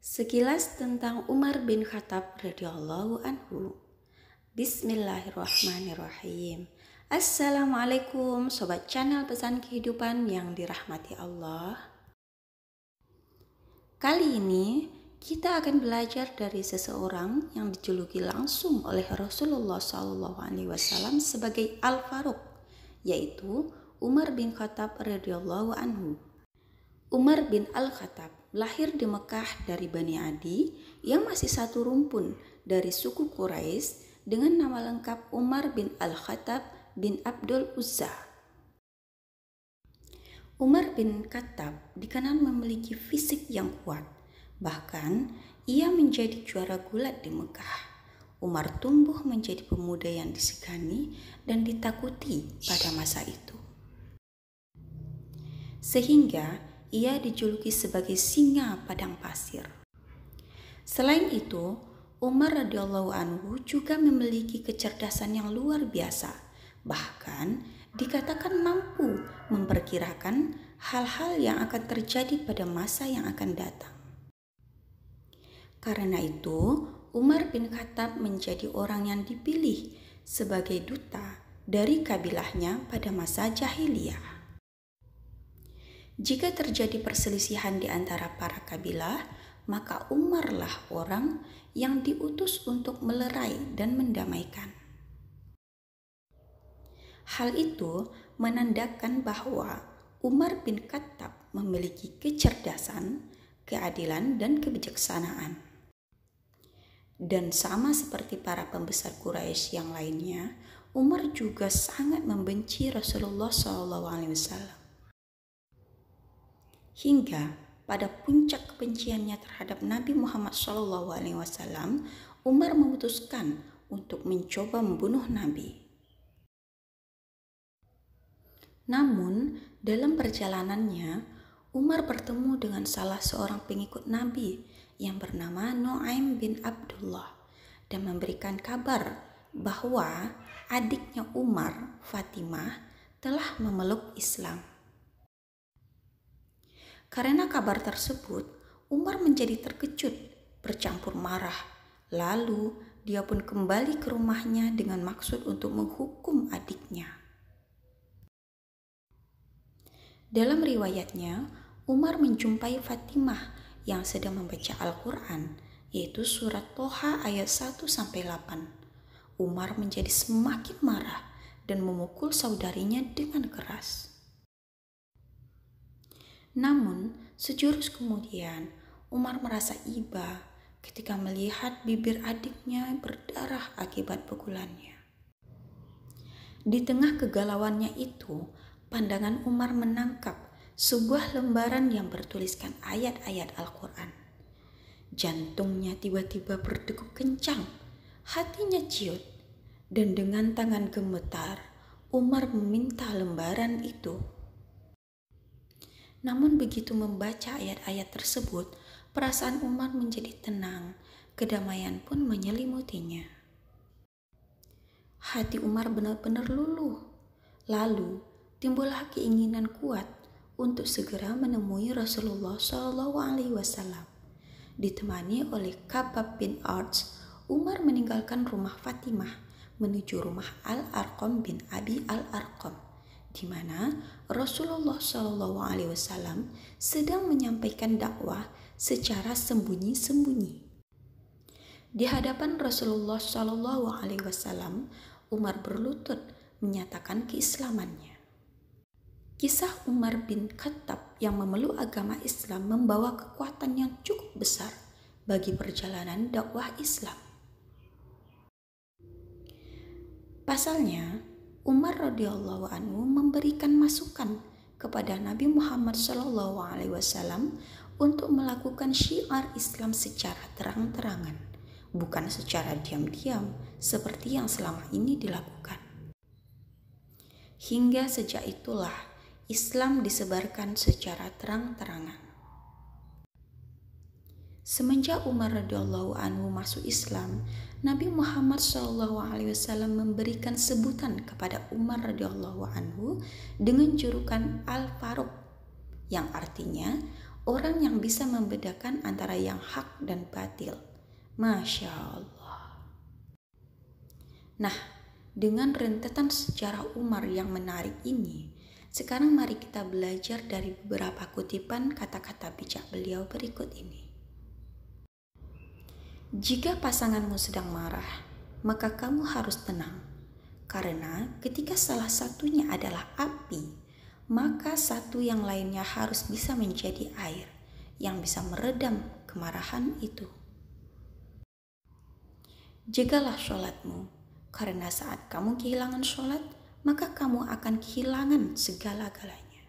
Sekilas tentang Umar bin Khattab radhiyallahu anhu. Bismillahirrahmanirrahim. Assalamualaikum sobat channel Pesan Kehidupan yang dirahmati Allah. Kali ini kita akan belajar dari seseorang yang dijuluki langsung oleh Rasulullah SAW sebagai Al-Faruq, yaitu Umar bin Khattab radhiyallahu anhu. Umar bin Al-Khattab lahir di Mekah dari Bani Adi yang masih satu rumpun dari suku Quraisy dengan nama lengkap Umar bin Al-Khattab bin Abdul Uzza. Umar bin Khattab dikenal memiliki fisik yang kuat, bahkan ia menjadi juara gulat di Mekah. Umar tumbuh menjadi pemuda yang disegani dan ditakuti pada masa itu, sehingga ia dijuluki sebagai singa padang pasir. Selain itu, Umar radhiyallahu anhu juga memiliki kecerdasan yang luar biasa, bahkan dikatakan mampu memperkirakan hal-hal yang akan terjadi pada masa yang akan datang. Karena itu, Umar bin Khattab menjadi orang yang dipilih sebagai duta dari kabilahnya pada masa jahiliyah. Jika terjadi perselisihan di antara para kabilah, maka Umarlah orang yang diutus untuk melerai dan mendamaikan. Hal itu menandakan bahwa Umar bin Khattab memiliki kecerdasan, keadilan, dan kebijaksanaan. Dan sama seperti para pembesar Quraisy yang lainnya, Umar juga sangat membenci Rasulullah SAW. Hingga pada puncak kebenciannya terhadap Nabi Muhammad SAW, Umar memutuskan untuk mencoba membunuh Nabi. Namun, dalam perjalanannya, Umar bertemu dengan salah seorang pengikut Nabi yang bernama Nu'aim bin Abdullah dan memberikan kabar bahwa adiknya Umar, Fatimah, telah memeluk Islam. Karena kabar tersebut, Umar menjadi terkejut, bercampur marah. Lalu, dia pun kembali ke rumahnya dengan maksud untuk menghukum adiknya. Dalam riwayatnya, Umar menjumpai Fatimah yang sedang membaca Al-Quran, yaitu surat Toha ayat 1-8. Umar menjadi semakin marah dan memukul saudarinya dengan keras. Namun, sejurus kemudian, Umar merasa iba ketika melihat bibir adiknya berdarah akibat pukulannya. Di tengah kegalauannya itu, pandangan Umar menangkap sebuah lembaran yang bertuliskan ayat-ayat Al-Quran. Jantungnya tiba-tiba berdegup kencang, hatinya ciut, dan dengan tangan gemetar, Umar meminta lembaran itu. Namun begitu membaca ayat-ayat tersebut, perasaan Umar menjadi tenang, kedamaian pun menyelimutinya. Hati Umar benar-benar luluh. Lalu timbullah keinginan kuat untuk segera menemui Rasulullah SAW. Ditemani oleh Khabbab bin Arts, Umar meninggalkan rumah Fatimah menuju rumah Al-Arqam bin Abi Al-Arqam, di mana Rasulullah SAW sedang menyampaikan dakwah secara sembunyi-sembunyi. Di hadapan Rasulullah SAW, Umar berlutut menyatakan keislamannya. Kisah Umar bin Khattab yang memeluk agama Islam membawa kekuatan yang cukup besar bagi perjalanan dakwah Islam. Pasalnya, Umar radhiyallahu anhu memberikan masukan kepada Nabi Muhammad SAW untuk melakukan syiar Islam secara terang-terangan, bukan secara diam-diam seperti yang selama ini dilakukan. Hingga sejak itulah Islam disebarkan secara terang-terangan. Semenjak Umar radhiyallahu anhu masuk Islam, Nabi Muhammad SAW memberikan sebutan kepada Umar radhiyallahu anhu dengan julukan Al-Faruq, yang artinya orang yang bisa membedakan antara yang hak dan batil. Masya Allah. Nah, dengan rentetan sejarah Umar yang menarik ini, sekarang mari kita belajar dari beberapa kutipan kata-kata bijak beliau berikut ini. Jika pasanganmu sedang marah, maka kamu harus tenang. Karena ketika salah satunya adalah api, maka satu yang lainnya harus bisa menjadi air yang bisa meredam kemarahan itu. Jagalah sholatmu, karena saat kamu kehilangan sholat, maka kamu akan kehilangan segala-galanya.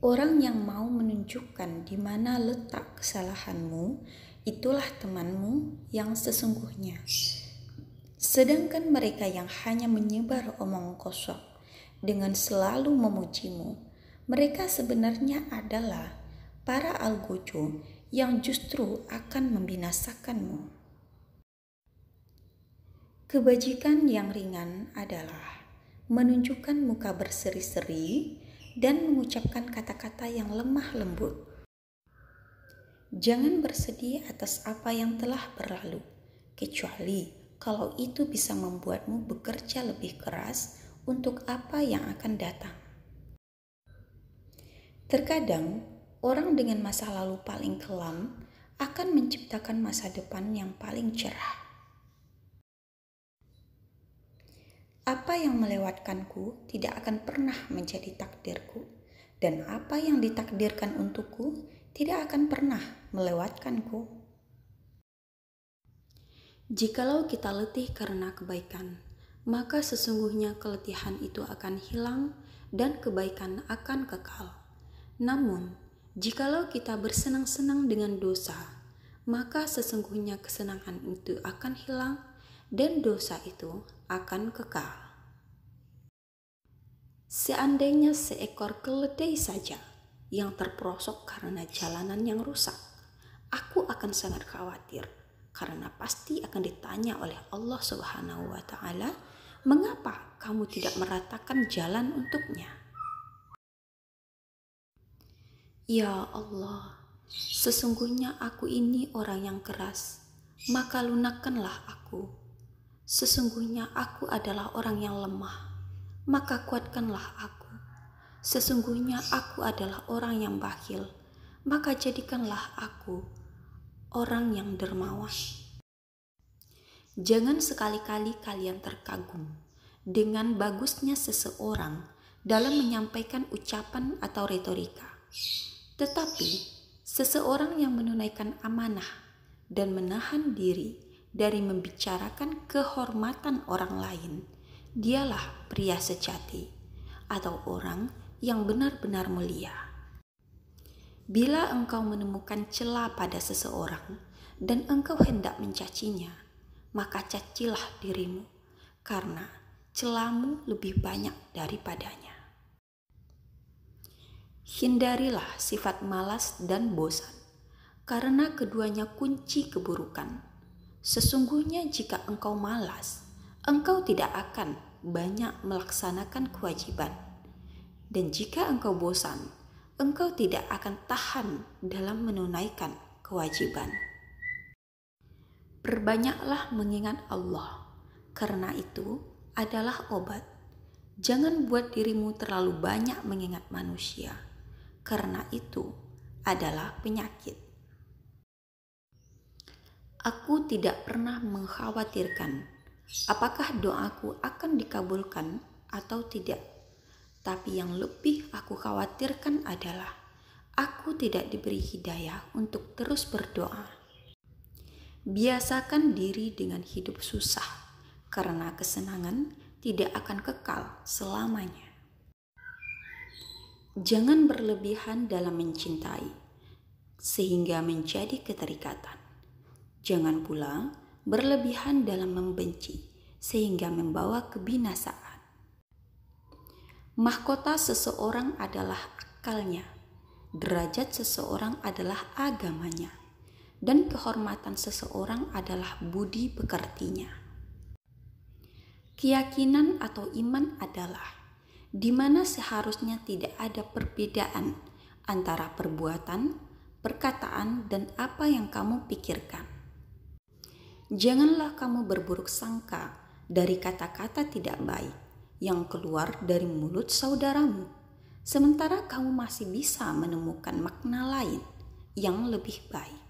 Orang yang mau menunjukkan di mana letak kesalahanmu, itulah temanmu yang sesungguhnya. Sedangkan mereka yang hanya menyebar omong kosong dengan selalu memujimu, mereka sebenarnya adalah para algojo yang justru akan membinasakanmu. Kebajikan yang ringan adalah menunjukkan muka berseri-seri dan mengucapkan kata-kata yang lemah lembut. Jangan bersedih atas apa yang telah berlalu, kecuali kalau itu bisa membuatmu bekerja lebih keras untuk apa yang akan datang. Terkadang, orang dengan masa lalu paling kelam akan menciptakan masa depan yang paling cerah. Apa yang melewatkanku tidak akan pernah menjadi takdirku, dan apa yang ditakdirkan untukku tidak akan pernah melewatkanku. Jikalau kita letih karena kebaikan, maka sesungguhnya keletihan itu akan hilang dan kebaikan akan kekal. Namun, jikalau kita bersenang-senang dengan dosa, maka sesungguhnya kesenangan itu akan hilang dan dosa itu akan kekal. Seandainya seekor keledai saja yang terperosok karena jalanan yang rusak, aku akan sangat khawatir. Karena pasti akan ditanya oleh Allah Subhanahu wa Ta'ala, mengapa kamu tidak meratakan jalan untuknya? Ya Allah, sesungguhnya aku ini orang yang keras, maka lunakkanlah aku. Sesungguhnya aku adalah orang yang lemah, maka kuatkanlah aku. Sesungguhnya aku adalah orang yang bakhil, maka jadikanlah aku orang yang dermawan. Jangan sekali-kali kalian terkagum dengan bagusnya seseorang dalam menyampaikan ucapan atau retorika. Tetapi seseorang yang menunaikan amanah dan menahan diri dari membicarakan kehormatan orang lain, dialah pria sejati atau orang yang benar-benar mulia. Bila engkau menemukan cela pada seseorang dan engkau hendak mencacinya, maka cacilah dirimu, karena celamu lebih banyak daripadanya. Hindarilah sifat malas dan bosan, karena keduanya kunci keburukan. Sesungguhnya jika engkau malas, engkau tidak akan banyak melaksanakan kewajiban. Dan jika engkau bosan, engkau tidak akan tahan dalam menunaikan kewajiban. Perbanyaklah mengingat Allah, karena itu adalah obat. Jangan buat dirimu terlalu banyak mengingat manusia, karena itu adalah penyakit. Aku tidak pernah mengkhawatirkan apakah doaku akan dikabulkan atau tidak. Tapi yang lebih aku khawatirkan adalah aku tidak diberi hidayah untuk terus berdoa. Biasakan diri dengan hidup susah, karena kesenangan tidak akan kekal selamanya. Jangan berlebihan dalam mencintai, sehingga menjadi keterikatan. Jangan pula berlebihan dalam membenci, sehingga membawa kebinasaan. Mahkota seseorang adalah akalnya, derajat seseorang adalah agamanya, dan kehormatan seseorang adalah budi pekertinya. Keyakinan atau iman adalah di mana seharusnya tidak ada perbedaan antara perbuatan, perkataan, dan apa yang kamu pikirkan. Janganlah kamu berburuk sangka dari kata-kata tidak baik yang keluar dari mulut saudaramu, sementara kamu masih bisa menemukan makna lain yang lebih baik.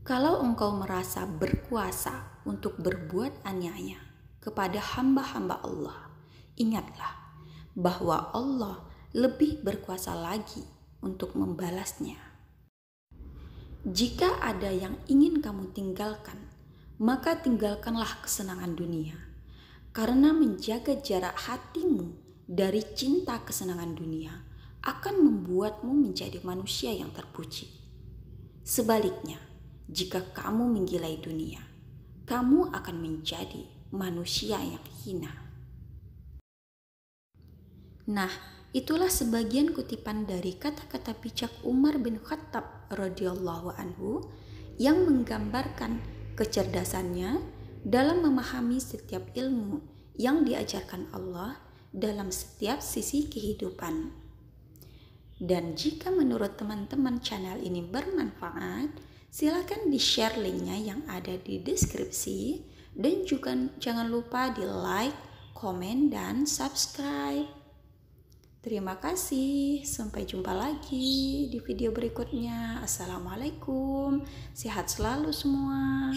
Kalau engkau merasa berkuasa untuk berbuat aniaya kepada hamba-hamba Allah, ingatlah bahwa Allah lebih berkuasa lagi untuk membalasnya. Jika ada yang ingin kamu tinggalkan, maka tinggalkanlah kesenangan dunia, karena menjaga jarak hatimu dari cinta kesenangan dunia akan membuatmu menjadi manusia yang terpuji. Sebaliknya, jika kamu menggilai dunia, kamu akan menjadi manusia yang hina. Nah, itulah sebagian kutipan dari kata-kata bijak Umar bin Khattab radhiyallahu anhu yang menggambarkan kecerdasannya dalam memahami setiap ilmu yang diajarkan Allah dalam setiap sisi kehidupan. Dan jika menurut teman-teman channel ini bermanfaat, silakan di-share linknya yang ada di deskripsi, dan juga jangan lupa di like, komen, dan subscribe. Terima kasih, sampai jumpa lagi di video berikutnya. Assalamualaikum, sehat selalu semua.